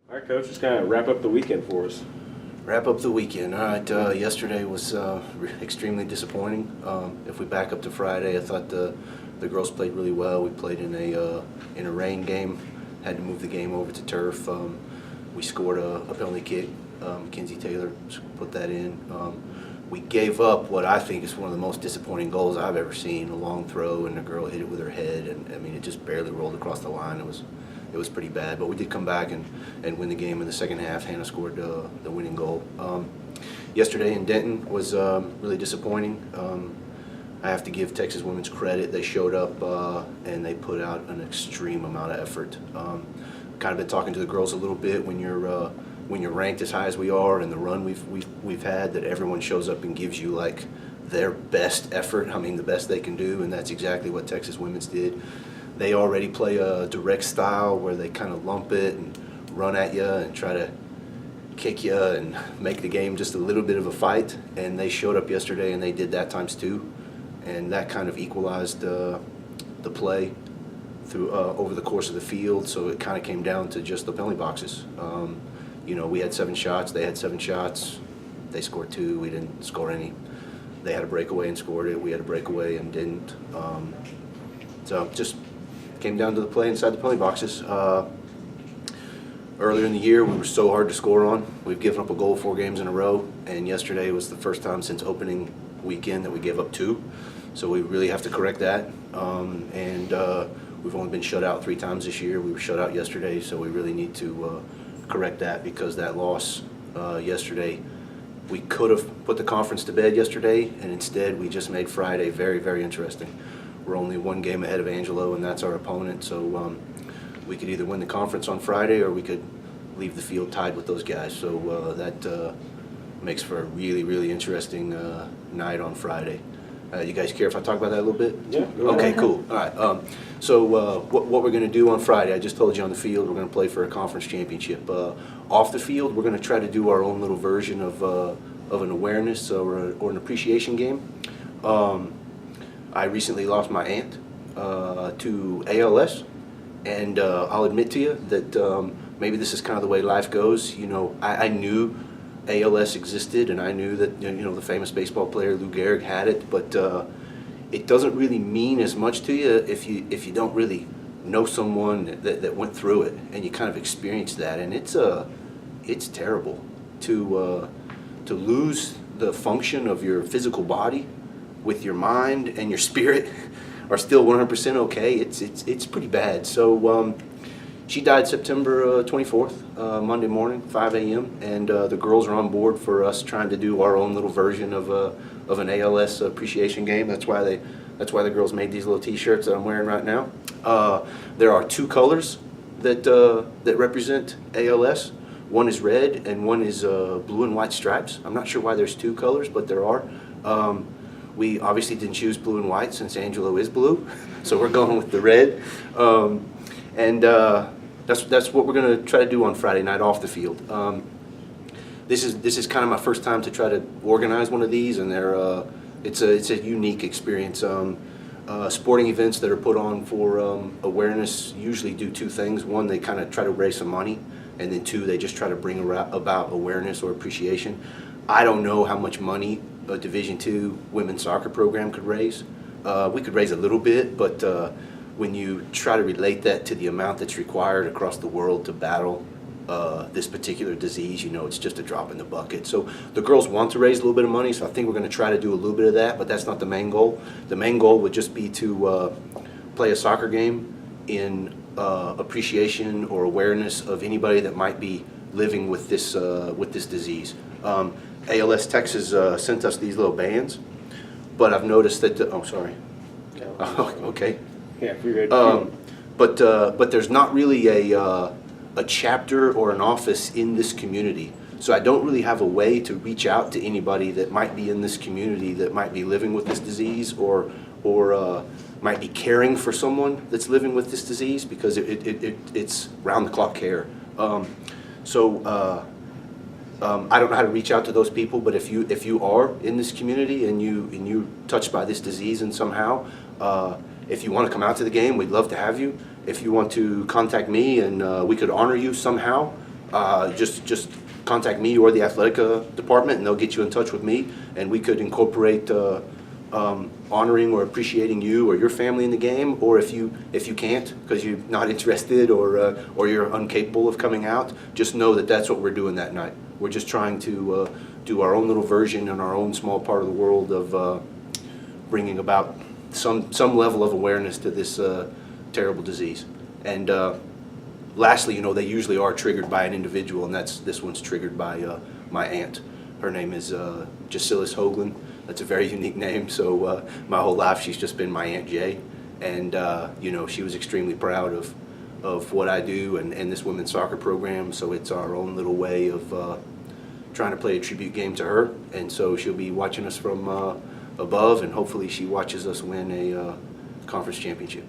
All right, Coach, just kind of wrap up the weekend for us. Wrap up the weekend. All right, yesterday was extremely disappointing. If we back up to Friday, I thought the girls played really well. We played in a rain game, had to move the game over to turf. We scored a penalty kick. Kinsey Taylor put that in. We gave up what I think is one of the most disappointing goals I've ever seen, a long throw, and the girl hit it with her head, and I mean, it just barely rolled across the line. It was pretty bad, but we did come back and win the game in the second half. Hannah scored the winning goal. Yesterday in Denton was really disappointing. I have to give Texas women's credit. They showed up and they put out an extreme amount of effort. Kind of been talking to the girls a little bit when you're ranked as high as we are, and the run we've had, that everyone shows up and gives you like their best effort. I mean, the best they can do, and that's exactly what Texas women's did. They already play a direct style where they kind of lump it and run at you and try to kick you and make the game just a little bit of a fight. And they showed up yesterday and they did that times two, and that kind of equalized the play through over the course of the field. So it kind of came down to just the penalty boxes. You know, we had 7 shots, they had 7 shots. They scored 2, we didn't score any. They had a breakaway and scored it. We had a breakaway and didn't. So just came down to the play inside the penalty boxes. Earlier in the year, we were so hard to score on. We've given up a goal 4 games in a row, and yesterday was the first time since opening weekend that we gave up 2. So we really have to correct that. We've only been shut out 3 times this year. We were shut out yesterday, so we really need to correct that, because that loss yesterday, we could have put the conference to bed yesterday, and instead we just made Friday very, very interesting. We're only 1 game ahead of Angelo, and that's our opponent, so we could either win the conference on Friday or we could leave the field tied with those guys. So that makes for a really, really interesting night on Friday. You guys care if I talk about that a little bit? Yeah. Okay, cool. All right. So what we're going to do on Friday, I just told you on the field, we're going to play for a conference championship. Off the field, we're going to try to do our own little version of an awareness or an appreciation game. I recently lost my aunt to ALS, and I'll admit to you that maybe this is kind of the way life goes. You know, I knew ALS existed, and I knew that, you know, the famous baseball player Lou Gehrig had it, but it doesn't really mean as much to you if you don't really know someone that went through it and you kind of experience that. And it's terrible to lose the function of your physical body with your mind and your spirit are still 100% okay. It's pretty bad. So she died September 24th, Monday morning, 5 a.m. And the girls are on board for us trying to do our own little version of an ALS appreciation game. That's why the girls made these little T-shirts that I'm wearing right now. There are 2 colors that represent ALS. One is red and one is blue and white stripes. I'm not sure why there's 2 colors, but there are. We obviously didn't choose blue and white since Angelo is blue, so we're going with the red. That's what we're going to try to do on Friday night off the field. This is kind of my first time to try to organize one of these, and it's a unique experience. Sporting events that are put on for awareness usually do 2 things. One, they kind of try to raise some money, and then 2, they just try to bring about awareness or appreciation. I don't know how much money a Division II women's soccer program could raise. We could raise a little bit, but when you try to relate that to the amount that's required across the world to battle this particular disease, you know, it's just a drop in the bucket. So the girls want to raise a little bit of money, so I think we're going to try to do a little bit of that, but that's not the main goal. The main goal would just be to play a soccer game in appreciation or awareness of anybody that might be living with this disease. ALS Texas sent us these little bands, but I've noticed that oh, sorry. Oh, okay. Yeah, you're good. But there's not really a chapter or an office in this community, so I don't really have a way to reach out to anybody that might be in this community that might be living with this disease or might be caring for someone that's living with this disease, because it's round-the-clock care. I don't know how to reach out to those people, but if you are in this community and you touched by this disease and somehow, if you want to come out to the game, we'd love to have you. If you want to contact me and we could honor you somehow, just contact me or the athletic department, and they'll get you in touch with me, and we could incorporate honoring or appreciating you or your family in the game. Or if you can't because you're not interested or you're incapable of coming out, just know that that's what we're doing that night. We're just trying to do our own little version in our own small part of the world of bringing about some level of awareness to this terrible disease. And lastly, they usually are triggered by an individual, and this one's triggered by my aunt. Her name is Jacillis Hoagland. That's a very unique name. So my whole life, she's just been my Aunt Jay, and she was extremely proud of what I do and this women's soccer program. So it's our own little way of trying to play a tribute game to her, and so she'll be watching us from above, and hopefully she watches us win a conference championship.